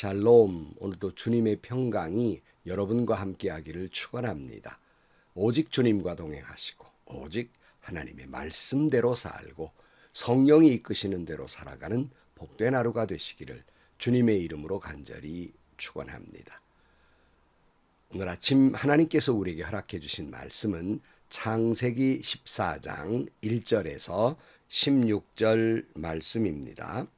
샬롬, 오늘도 주님의 평강이 여러분과 함께하기를 축원합니다. 오직 주님과 동행하시고 오직 하나님의 말씀대로 살고 성령이 이끄시는 대로 살아가는 복된 하루가 되시기를 주님의 이름으로 간절히 축원합니다. 오늘 아침 하나님께서 우리에게 허락해 주신 말씀은 창세기 14장 1절에서 16절 말씀입니다.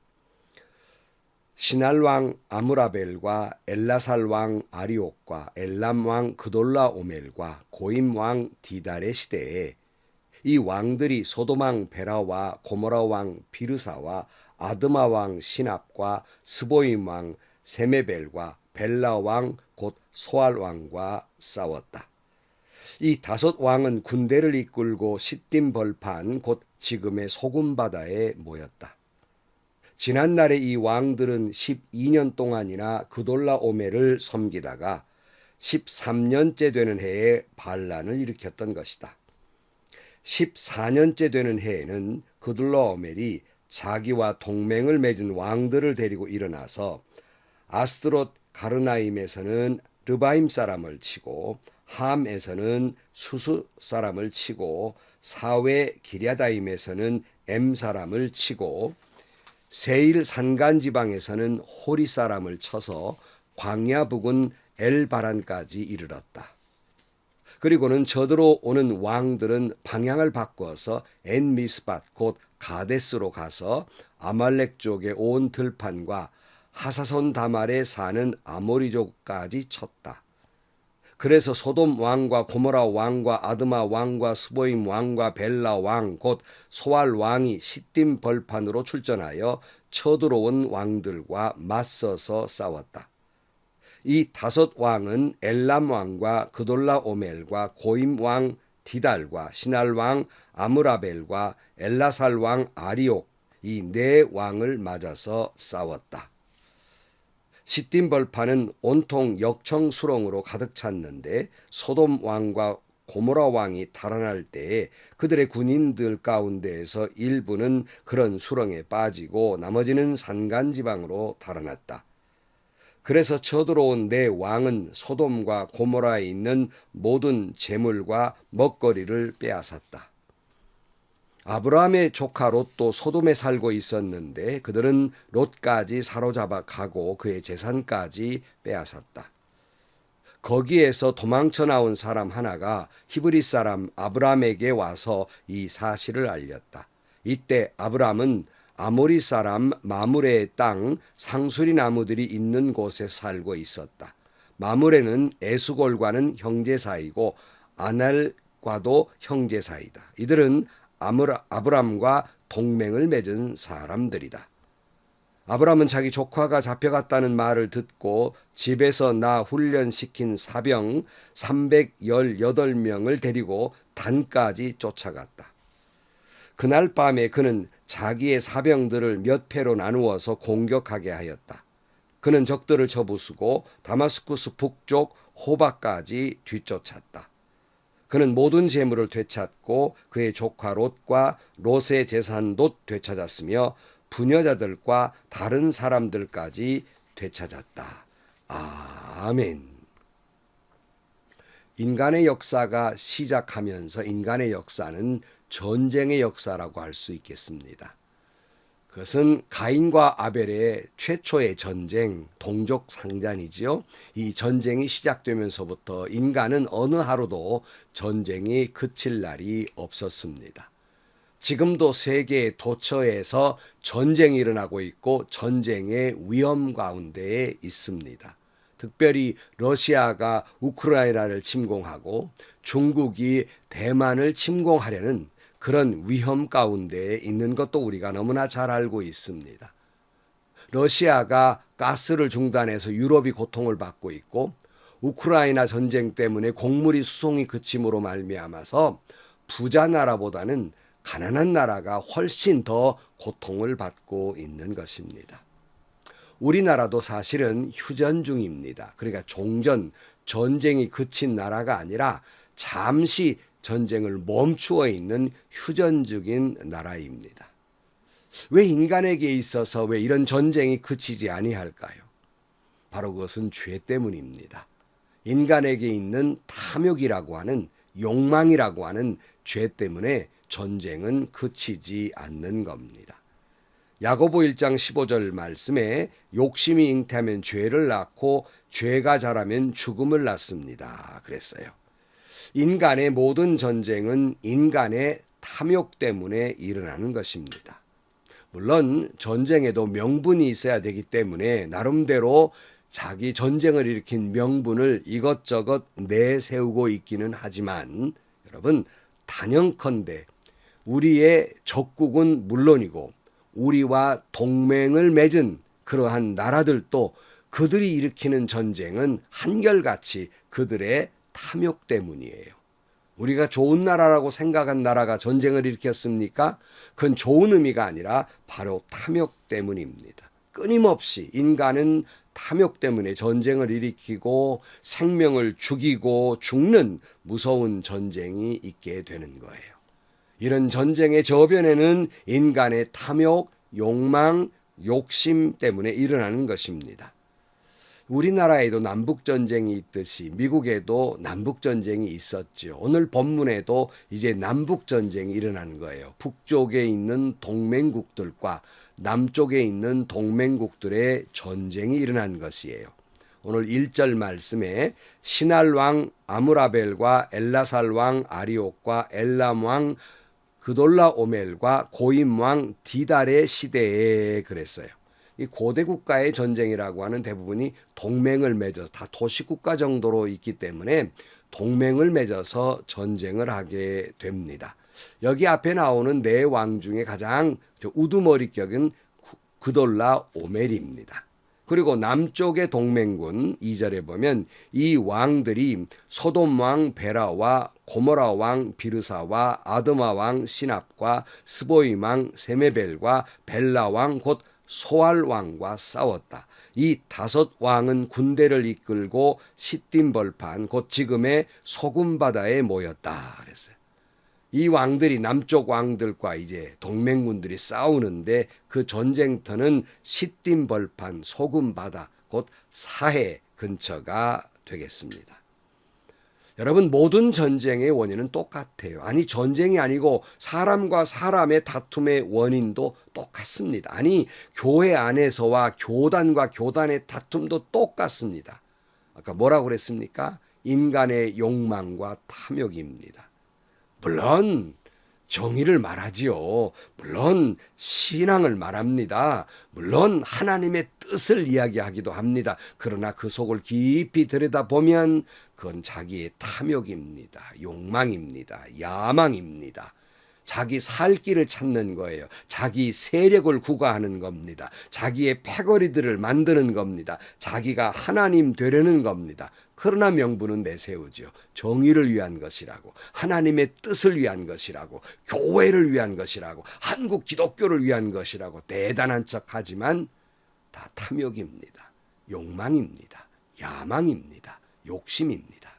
시날왕 아므라벨과 엘라살왕 아리옥과 엘람왕 그돌라오멜과 고임왕 디달의 시대에 이 왕들이 소돔왕 베라와 고모라왕 비르사와 아드마왕 시납과 스보임왕 세메벨과 벨라왕 곧 소알왕과 싸웠다. 이 다섯 왕은 군대를 이끌고 시딤 벌판 곧 지금의 소금바다에 모였다. 지난날에 이 왕들은 12년 동안이나 그돌라오멜을 섬기다가 13년째 되는 해에 반란을 일으켰던 것이다. 14년째 되는 해에는 그돌라오멜이 자기와 동맹을 맺은 왕들을 데리고 일어나서 아스드롯 가르나임에서는 르바임 사람을 치고 함에서는 수수 사람을 치고 사웨 기랴다임에서는 엠 사람을 치고 세일 산간 지방에서는 호리 사람을 쳐서 광야 부근 엘바란까지 이르렀다. 그리고는 저들어오는 왕들은 방향을 바꾸어서 엔미스밧 곧 가데스로 가서 아말렉 쪽의 온 들판과 하사손 다말에 사는 아모리족까지 쳤다. 그래서 소돔 왕과 고모라 왕과 아드마 왕과 스보임 왕과 벨라 왕 곧 소알 왕이 시딤 벌판으로 출전하여 쳐들어온 왕들과 맞서서 싸웠다. 이 다섯 왕은 엘람 왕과 그돌라오멜과 고임 왕 디달과 시날 왕 아므라벨과 엘라살 왕 아리옥 이 네 왕을 맞아서 싸웠다. 시딤 벌판은 온통 역청 수렁으로 가득 찼는데 소돔 왕과 고모라 왕이 달아날 때에 그들의 군인들 가운데에서 일부는 그런 수렁에 빠지고 나머지는 산간 지방으로 달아났다. 그래서 쳐들어온 네 왕은 소돔과 고모라에 있는 모든 재물과 먹거리를 빼앗았다. 아브라함의 조카 롯도 소돔에 살고 있었는데 그들은 롯까지 사로잡아 가고 그의 재산까지 빼앗았다. 거기에서 도망쳐 나온 사람 하나가 히브리 사람 아브람에게 와서 이 사실을 알렸다. 이때 아브람은 아모리 사람 마므레의 땅 상수리 나무들이 있는 곳에 살고 있었다. 마므레는 에스골과는 형제 사이고 아날과도 형제 사이다. 이들은 아브람과 동맹을 맺은 사람들이다. 아브람은 자기 조카가 잡혀갔다는 말을 듣고 집에서 나 훈련시킨 사병 318명을 데리고 단까지 쫓아갔다. 그날 밤에 그는 자기의 사병들을 몇 패로 나누어서 공격하게 하였다. 그는 적들을 쳐부수고 다마스쿠스 북쪽 호바까지 뒤쫓았다. 그는 모든 재물을 되찾고 그의 조카 롯과 롯의 재산도 되찾았으며 부녀자들과 다른 사람들까지 되찾았다. 아멘. 인간의 역사가 시작하면서 인간의 역사는 전쟁의 역사라고 할 수 있겠습니다. 그것은 가인과 아벨의 최초의 전쟁, 동족 상잔이지요. 이 전쟁이 시작되면서부터 인간은 어느 하루도 전쟁이 그칠 날이 없었습니다. 지금도 세계의 도처에서 전쟁이 일어나고 있고 전쟁의 위험 가운데에 있습니다. 특별히 러시아가 우크라이나를 침공하고 중국이 대만을 침공하려는 그런 위험 가운데에 있는 것도 우리가 너무나 잘 알고 있습니다. 러시아가 가스를 중단해서 유럽이 고통을 받고 있고 우크라이나 전쟁 때문에 곡물이 수송이 그침으로 말미암아서 부자 나라보다는 가난한 나라가 훨씬 더 고통을 받고 있는 것입니다. 우리나라도 사실은 휴전 중입니다. 그러니까 종전, 전쟁이 그친 나라가 아니라 잠시 전쟁을 멈추어 있는 휴전적인 나라입니다. 왜 인간에게 있어서 왜 이런 전쟁이 그치지 아니할까요? 바로 그것은 죄 때문입니다. 인간에게 있는 탐욕이라고 하는, 욕망이라고 하는 죄 때문에 전쟁은 그치지 않는 겁니다. 야고보 1장 15절 말씀에 욕심이 잉태하면 죄를 낳고 죄가 자라면 죽음을 낳습니다. 그랬어요. 인간의 모든 전쟁은 인간의 탐욕 때문에 일어나는 것입니다. 물론 전쟁에도 명분이 있어야 되기 때문에 나름대로 자기 전쟁을 일으킨 명분을 이것저것 내세우고 있기는 하지만 여러분, 단연컨대 우리의 적국은 물론이고 우리와 동맹을 맺은 그러한 나라들도 그들이 일으키는 전쟁은 한결같이 그들의 탐욕 때문이에요. 우리가 좋은 나라라고 생각한 나라가 전쟁을 일으켰습니까? 그건 좋은 의미가 아니라 바로 탐욕 때문입니다. 끊임없이 인간은 탐욕 때문에 전쟁을 일으키고 생명을 죽이고 죽는 무서운 전쟁이 있게 되는 거예요. 이런 전쟁의 저변에는 인간의 탐욕, 욕망, 욕심 때문에 일어나는 것입니다. 우리나라에도 남북전쟁이 있듯이 미국에도 남북전쟁이 있었죠. 오늘 본문에도 이제 남북전쟁이 일어나는 거예요. 북쪽에 있는 동맹국들과 남쪽에 있는 동맹국들의 전쟁이 일어난 것이에요. 오늘 1절 말씀에 시날 왕 아므라벨과 엘라살 왕 아리옥과 엘람 왕 그돌라오멜과 고임 왕 디달의 시대에 그랬어요. 이 고대 국가의 전쟁이라고 하는 대부분이 동맹을 맺어서 다 도시국가 정도로 있기 때문에 동맹을 맺어서 전쟁을 하게 됩니다. 여기 앞에 나오는 네 왕 중에 가장 우두머리격은 그돌라오멜입니다. 그리고 남쪽의 동맹군 2절에 보면 이 왕들이 소돔 왕 베라와 고모라 왕 비르사와 아드마 왕 시납과 스보임 왕 세메벨과 벨라 왕 곧 소알 왕과 싸웠다. 이 5 왕은 군대를 이끌고 시딤 벌판 곧 지금의 소금 바다에 모였다 그랬어요. 이 왕들이 남쪽 왕들과 이제 동맹군들이 싸우는데 그 전쟁터는 시딤 벌판 소금 바다 곧 사해 근처가 되겠습니다. 여러분, 모든 전쟁의 원인은 똑같아요. 아니, 전쟁이 아니고 사람과 사람의 다툼의 원인도 똑같습니다. 아니, 교회 안에서와 교단과 교단의 다툼도 똑같습니다. 아까 뭐라고 그랬습니까? 인간의 욕망과 탐욕입니다. 물론 정의를 말하지요. 물론 신앙을 말합니다. 물론 하나님의 뜻을 이야기하기도 합니다. 그러나 그 속을 깊이 들여다보면 그건 자기의 탐욕입니다. 욕망입니다. 야망입니다. 자기 살 길을 찾는 거예요. 자기 세력을 구가하는 겁니다. 자기의 패거리들을 만드는 겁니다. 자기가 하나님 되려는 겁니다. 그러나 명분은 내세우죠. 정의를 위한 것이라고, 하나님의 뜻을 위한 것이라고, 교회를 위한 것이라고, 한국 기독교를 위한 것이라고 대단한 척하지만 다 탐욕입니다. 욕망입니다. 야망입니다. 욕심입니다.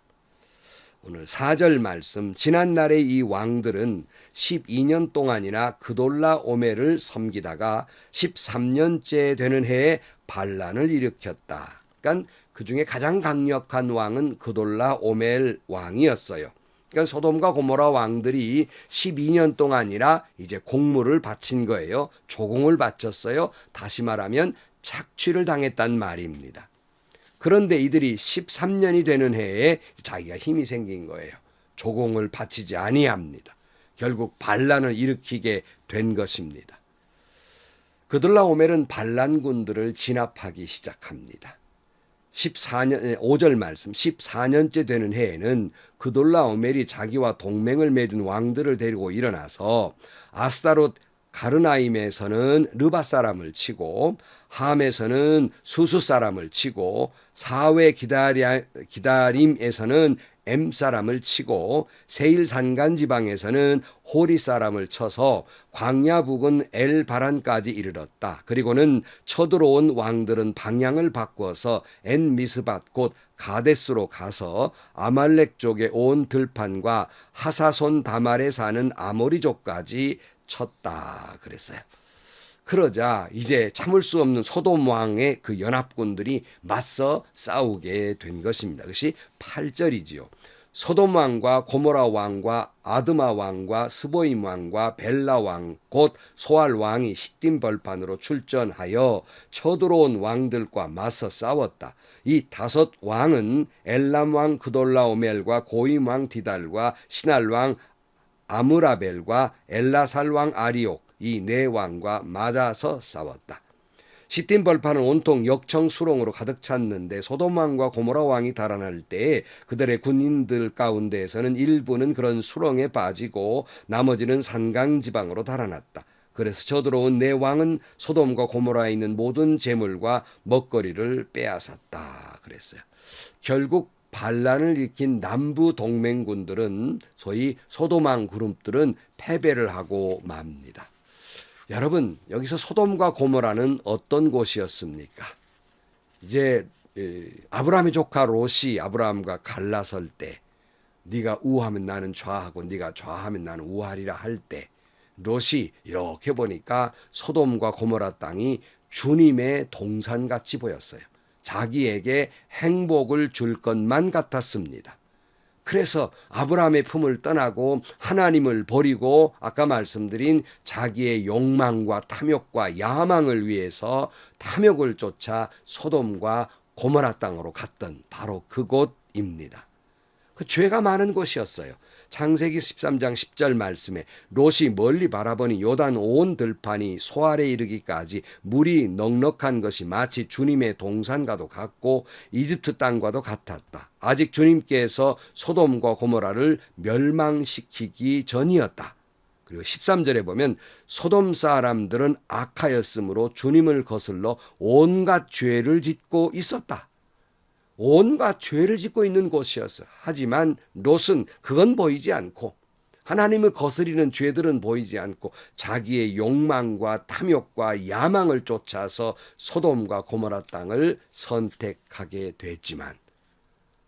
오늘 4절 말씀, 지난날의 이 왕들은 12년 동안이나 그돌라오멜을 섬기다가 13년째 되는 해에 반란을 일으켰다. 그러니까 그 중에 가장 강력한 왕은 그돌라오멜 왕이었어요. 그러니까 소돔과 고모라 왕들이 12년 동안이나 이제 공물을 바친 거예요. 조공을 바쳤어요. 다시 말하면 착취를 당했단 말입니다. 그런데 이들이 13년이 되는 해에 자기가 힘이 생긴 거예요. 조공을 바치지 아니합니다. 결국 반란을 일으키게 된 것입니다. 그돌라오멜은 반란군들을 진압하기 시작합니다. 5절 말씀, 14년째 되는 해에는 그돌라오멜이 자기와 동맹을 맺은 왕들을 데리고 일어나서 아스타롯 가르나임에서는 르바 사람을 치고 함에서는 수수 사람을 치고 사회 기다림에서는 엠 사람을 치고 세일 산간 지방에서는 호리 사람을 쳐서 광야 부근 엘 바란까지 이르렀다. 그리고는 쳐들어온 왕들은 방향을 바꾸어서 엔 미스밧 곧 가데스로 가서 아말렉 쪽에 온 들판과 하사손 다말에 사는 아모리족까지 쳤다 그랬어요. 그러자 이제 참을 수 없는 소돔 왕의 그 연합군들이 맞서 싸우게 된 것입니다. 그것이 8절이지요. 소돔 왕과 고모라 왕과 아드마 왕과 스보임 왕과 벨라 왕 곧 소알 왕이 시딤 벌판으로 출전하여 쳐들어온 왕들과 맞서 싸웠다. 이 5 왕은 엘람 왕 그돌라오멜과 고임 왕 디달과 시날 왕 아므라벨과 엘라살 왕 아리옥 이 4왕과 맞아서 싸웠다. 시딤 벌판은 온통 역청 수렁으로 가득 찼는데 소돔 왕과 고모라 왕이 달아날 때에 그들의 군인들 가운데에서는 일부는 그런 수렁에 빠지고 나머지는 산강 지방으로 달아났다. 그래서 저들어온 4왕은 소돔과 고모라에 있는 모든 재물과 먹거리를 빼앗았다 그랬어요. 결국 반란을 일으킨 남부 동맹군들은 소위 소돔왕 그룹들은 패배를 하고 맙니다. 여러분, 여기서 소돔과 고모라는 어떤 곳이었습니까? 이제 아브라함의 조카 롯이 아브라함과 갈라설 때 네가 우하면 나는 좌하고 네가 좌하면 나는 우하리라 할 때 롯이 이렇게 보니까 소돔과 고모라 땅이 주님의 동산같이 보였어요. 자기에게 행복을 줄 것만 같았습니다. 그래서 아브라함의 품을 떠나고 하나님을 버리고 아까 말씀드린 자기의 욕망과 탐욕과 야망을 위해서 탐욕을 쫓아 소돔과 고모라 땅으로 갔던 바로 그곳입니다. 그 죄가 많은 곳이었어요. 창세기 13장 10절 말씀에 롯이 멀리 바라보니 요단 온 들판이 소알에 이르기까지 물이 넉넉한 것이 마치 주님의 동산과도 같고 이집트 땅과도 같았다. 아직 주님께서 소돔과 고모라를 멸망시키기 전이었다. 그리고 13절에 보면 소돔 사람들은 악하였으므로 주님을 거슬러 온갖 죄를 짓고 있었다. 온갖 죄를 짓고 있는 곳이었어. 하지만 롯은 그건 보이지 않고 하나님을 거스리는 죄들은 보이지 않고 자기의 욕망과 탐욕과 야망을 쫓아서 소돔과 고모라 땅을 선택하게 됐지만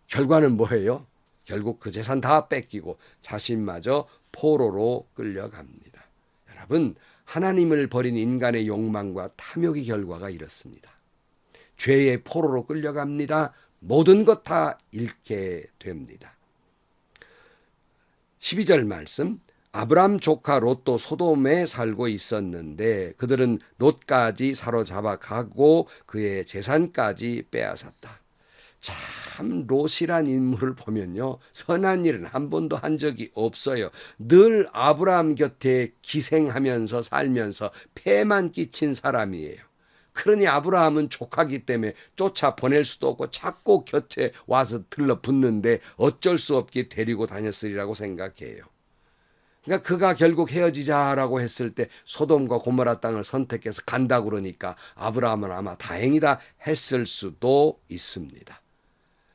결과는 뭐예요? 결국 그 재산 다 뺏기고 자신마저 포로로 끌려갑니다. 여러분, 하나님을 버린 인간의 욕망과 탐욕의 결과가 이렇습니다. 죄의 포로로 끌려갑니다. 모든 것 다 잃게 됩니다. 12절 말씀, 아브람 조카 롯도 소돔에 살고 있었는데 그들은 롯까지 사로잡아 가고 그의 재산까지 빼앗았다. 참 롯이란 인물을 보면요, 선한 일은 한 번도 한 적이 없어요. 늘 아브라함 곁에 기생하면서 살면서 폐만 끼친 사람이에요. 그러니 아브라함은 조카기 때문에 쫓아 보낼 수도 없고 자꾸 곁에 와서 들러붙는데 어쩔 수 없게 데리고 다녔으리라고 생각해요. 그러니까 그가 결국 헤어지자라고 했을 때 소돔과 고모라 땅을 선택해서 간다 그러니까 아브라함은 아마 다행이다 했을 수도 있습니다.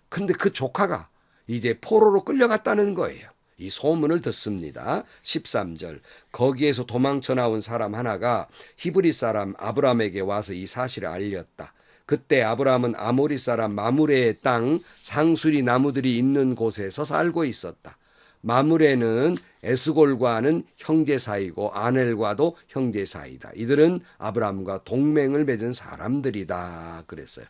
근데 그 조카가 이제 포로로 끌려갔다는 거예요. 이 소문을 듣습니다. 13절, 거기에서 도망쳐 나온 사람 하나가 히브리 사람 아브람에게 와서 이 사실을 알렸다. 그때 아브람은 아모리 사람 마므레의 땅 상수리 나무들이 있는 곳에서 살고 있었다. 마므레는 에스골과는 형제 사이고 아넬과도 형제 사이다. 이들은 아브람과 동맹을 맺은 사람들이다 그랬어요.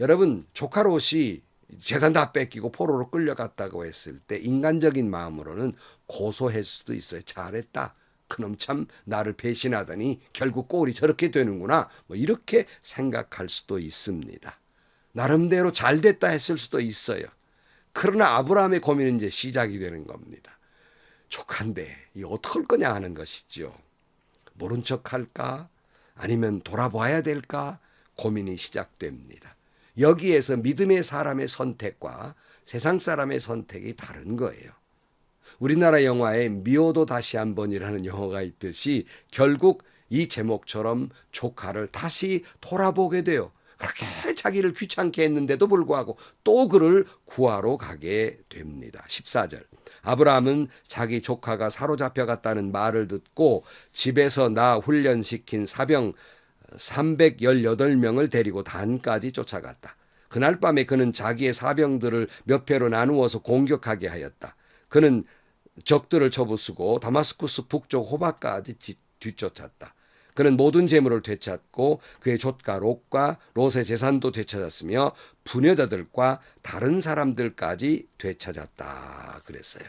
여러분, 조카 롯이 재산 다 뺏기고 포로로 끌려갔다고 했을 때 인간적인 마음으로는 고소할 수도 있어요. 잘했다. 그놈 참 나를 배신하더니 결국 꼴이 저렇게 되는구나. 뭐 이렇게 생각할 수도 있습니다. 나름대로 잘됐다 했을 수도 있어요. 그러나 아브라함의 고민은 이제 시작이 되는 겁니다. 조카인데 이 어떡할 거냐 하는 것이죠. 모른 척 할까? 아니면 돌아봐야 될까? 고민이 시작됩니다. 여기에서 믿음의 사람의 선택과 세상 사람의 선택이 다른 거예요. 우리나라 영화에 미워도 다시 한번이라는 영화가 있듯이 결국 이 제목처럼 조카를 다시 돌아보게 돼요. 그렇게 자기를 귀찮게 했는데도 불구하고 또 그를 구하러 가게 됩니다. 14절, 아브라함은 자기 조카가 사로잡혀갔다는 말을 듣고 집에서 나 훈련시킨 사병 318명을 데리고 단까지 쫓아갔다. 그날 밤에 그는 자기의 사병들을 몇 회로 나누어서 공격하게 하였다. 그는 적들을 쳐부수고 다마스쿠스 북쪽 호바까지 뒤쫓았다. 그는 모든 재물을 되찾고 그의 족가 롯과 롯의 재산도 되찾았으며 부녀자들과 다른 사람들까지 되찾았다 그랬어요.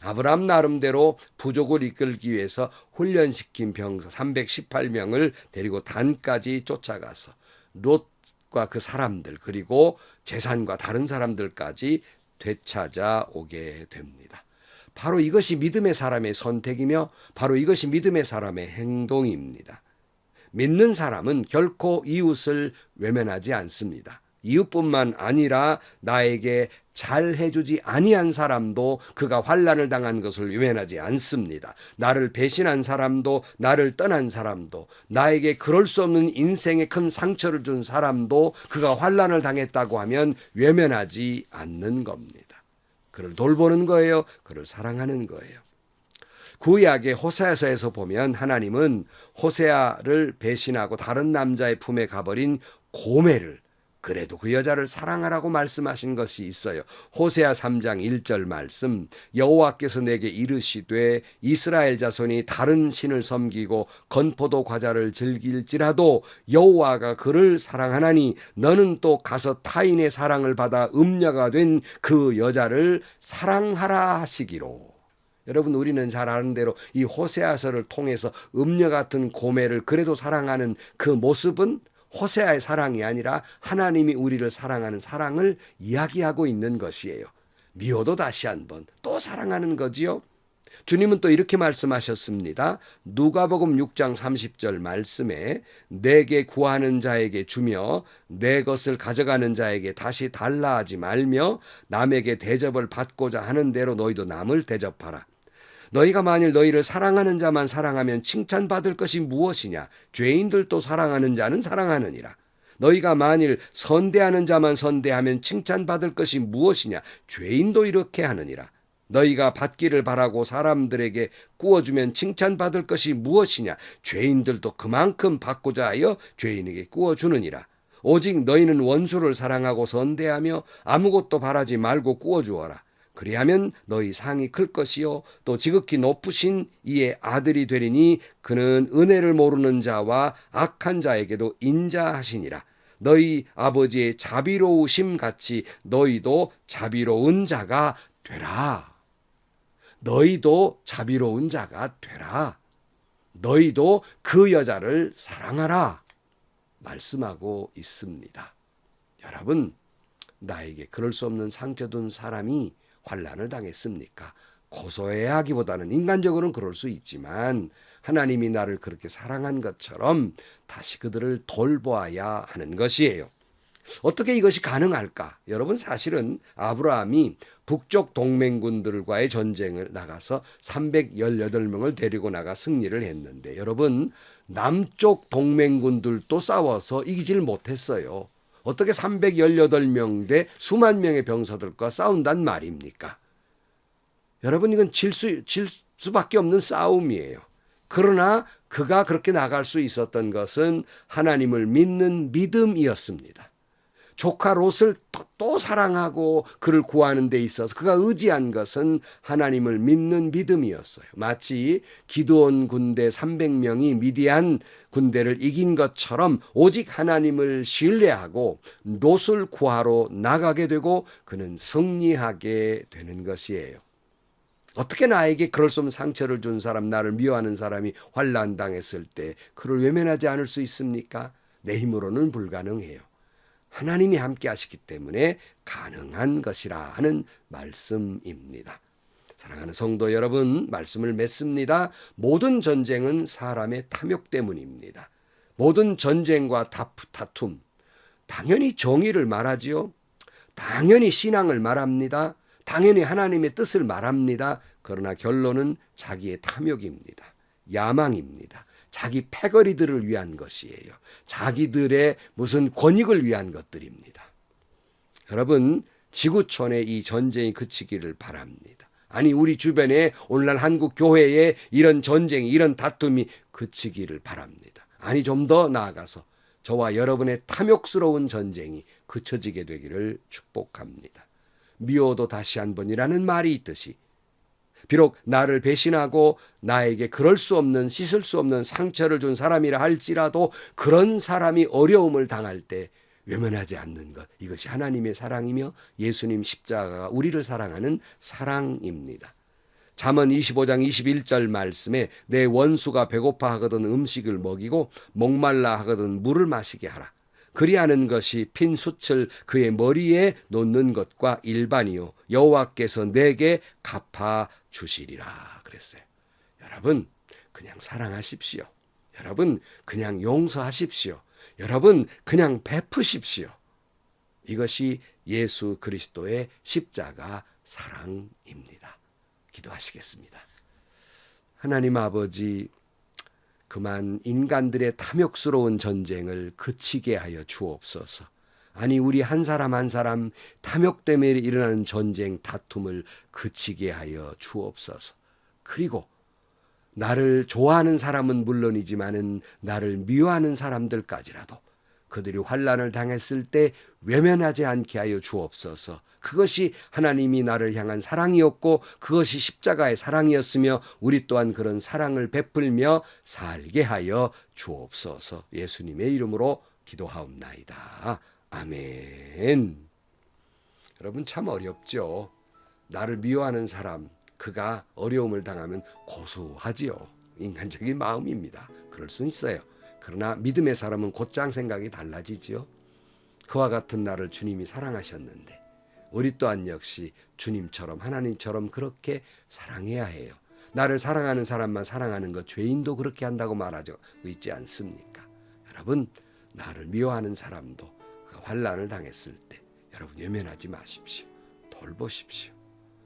아브라함 나름대로 부족을 이끌기 위해서 훈련시킨 병사 318명을 데리고 단까지 쫓아가서 롯과 그 사람들 그리고 재산과 다른 사람들까지 되찾아 오게 됩니다. 바로 이것이 믿음의 사람의 선택이며 바로 이것이 믿음의 사람의 행동입니다. 믿는 사람은 결코 이웃을 외면하지 않습니다. 이웃뿐만 아니라 나에게 잘 해주지 아니한 사람도 그가 환난을 당한 것을 외면하지 않습니다. 나를 배신한 사람도 나를 떠난 사람도 나에게 그럴 수 없는 인생에 큰 상처를 준 사람도 그가 환난을 당했다고 하면 외면하지 않는 겁니다. 그를 돌보는 거예요. 그를 사랑하는 거예요. 구약의 호세아서에서 보면 하나님은 호세아를 배신하고 다른 남자의 품에 가버린 고멜을 그래도 그 여자를 사랑하라고 말씀하신 것이 있어요. 호세아 3장 1절 말씀 여호와께서 내게 이르시되 이스라엘 자손이 다른 신을 섬기고 건포도 과자를 즐길지라도 여호와가 그를 사랑하나니 너는 또 가서 타인의 사랑을 받아 음녀가 된 그 여자를 사랑하라 하시기로. 여러분 우리는 잘 아는 대로 이 호세아서를 통해서 음녀 같은 고멜을 그래도 사랑하는 그 모습은 호세아의 사랑이 아니라 하나님이 우리를 사랑하는 사랑을 이야기하고 있는 것이에요. 미워도 다시 한번 또 사랑하는 거지요. 주님은 또 이렇게 말씀하셨습니다. 누가복음 6장 30절 말씀에 내게 구하는 자에게 주며 내 것을 가져가는 자에게 다시 달라 하지 말며 남에게 대접을 받고자 하는 대로 너희도 남을 대접하라. 너희가 만일 너희를 사랑하는 자만 사랑하면 칭찬받을 것이 무엇이냐? 죄인들도 사랑하는 자는 사랑하느니라. 너희가 만일 선대하는 자만 선대하면 칭찬받을 것이 무엇이냐? 죄인도 이렇게 하느니라. 너희가 받기를 바라고 사람들에게 꾸어주면 칭찬받을 것이 무엇이냐? 죄인들도 그만큼 받고자 하여 죄인에게 꾸어주느니라. 오직 너희는 원수를 사랑하고 선대하며 아무것도 바라지 말고 꾸어주어라. 그리하면 너희 상이 클 것이요 또 지극히 높으신 이의 아들이 되리니 그는 은혜를 모르는 자와 악한 자에게도 인자하시니라. 너희 아버지의 자비로우심 같이 너희도 자비로운 자가 되라. 너희도 자비로운 자가 되라. 너희도 그 여자를 사랑하라. 말씀하고 있습니다. 여러분, 나에게 그럴 수 없는 상처 준 사람이 환난을 당했습니까? 고소해야 하기보다는 인간적으로는 그럴 수 있지만 하나님이 나를 그렇게 사랑한 것처럼 다시 그들을 돌보아야 하는 것이에요. 어떻게 이것이 가능할까? 여러분 사실은 아브라함이 북쪽 동맹군들과의 전쟁을 나가서 318명을 데리고 나가 승리를 했는데 여러분 남쪽 동맹군들도 싸워서 이기질 못했어요. 어떻게 318명 대 수만 명의 병사들과 싸운단 말입니까? 여러분 이건 질 수밖에 없는 싸움이에요. 그러나 그가 그렇게 나갈 수 있었던 것은 하나님을 믿는 믿음이었습니다. 조카 롯을 또 사랑하고 그를 구하는 데 있어서 그가 의지한 것은 하나님을 믿는 믿음이었어요. 마치 기드온 군대 300명이 미디안 군대를 이긴 것처럼 오직 하나님을 신뢰하고 롯을 구하러 나가게 되고 그는 승리하게 되는 것이에요. 어떻게 나에게 그럴 수 없는 상처를 준 사람, 나를 미워하는 사람이 환난 당했을 때 그를 외면하지 않을 수 있습니까? 내 힘으로는 불가능해요. 하나님이 함께 하시기 때문에 가능한 것이라 하는 말씀입니다. 사랑하는 성도 여러분, 말씀을 맺습니다. 모든 전쟁은 사람의 탐욕 때문입니다. 모든 전쟁과 다툼, 당연히 정의를 말하지요. 당연히 신앙을 말합니다. 당연히 하나님의 뜻을 말합니다. 그러나 결론은 자기의 탐욕입니다. 야망입니다. 자기 패거리들을 위한 것이에요. 자기들의 무슨 권익을 위한 것들입니다. 여러분, 지구촌의 이 전쟁이 그치기를 바랍니다. 아니 우리 주변에 오늘날 한국 교회에 이런 전쟁이 이런 다툼이 그치기를 바랍니다. 아니 좀 더 나아가서 저와 여러분의 탐욕스러운 전쟁이 그쳐지게 되기를 축복합니다. 미워도 다시 한 번이라는 말이 있듯이 비록 나를 배신하고 나에게 그럴 수 없는, 씻을 수 없는 상처를 준 사람이라 할지라도 그런 사람이 어려움을 당할 때 외면하지 않는 것, 이것이 하나님의 사랑이며 예수님 십자가가 우리를 사랑하는 사랑입니다. 잠언 25장 21절 말씀에 내 원수가 배고파 하거든 음식을 먹이고 목말라 하거든 물을 마시게 하라. 그리하는 것이 핀 숯을 그의 머리에 놓는 것과 일반이요 여호와께서 내게 갚아 주시리라 그랬어요. 여러분 그냥 사랑하십시오. 여러분 그냥 용서하십시오. 여러분 그냥 베푸십시오. 이것이 예수 그리스도의 십자가 사랑입니다. 기도하시겠습니다. 하나님 아버지, 그만 인간들의 탐욕스러운 전쟁을 그치게 하여 주옵소서. 아니 우리 한 사람 한 사람 탐욕 때문에 일어나는 전쟁, 다툼을 그치게 하여 주옵소서. 그리고 나를 좋아하는 사람은 물론이지만은 나를 미워하는 사람들까지라도 그들이 환난을 당했을 때 외면하지 않게 하여 주옵소서. 그것이 하나님이 나를 향한 사랑이었고 그것이 십자가의 사랑이었으며 우리 또한 그런 사랑을 베풀며 살게 하여 주옵소서. 예수님의 이름으로 기도하옵나이다. 아멘. 여러분 참 어렵죠. 나를 미워하는 사람, 그가 어려움을 당하면 고소하지요. 인간적인 마음입니다. 그럴 수 있어요. 그러나 믿음의 사람은 곧장 생각이 달라지지요. 그와 같은 나를 주님이 사랑하셨는데 우리 또한 역시 주님처럼 하나님처럼 그렇게 사랑해야 해요. 나를 사랑하는 사람만 사랑하는 것, 죄인도 그렇게 한다고 말하죠. 있지 않습니까? 여러분 나를 미워하는 사람도 그 환난을 당했을 때 여러분 외면하지 마십시오. 돌보십시오.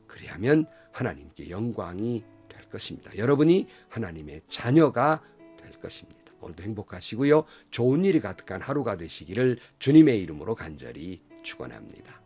그리하면 하나님께 영광이 될 것입니다. 여러분이 하나님의 자녀가 될 것입니다. 오늘도 행복하시고요. 좋은 일이 가득한 하루가 되시기를 주님의 이름으로 간절히 축원합니다.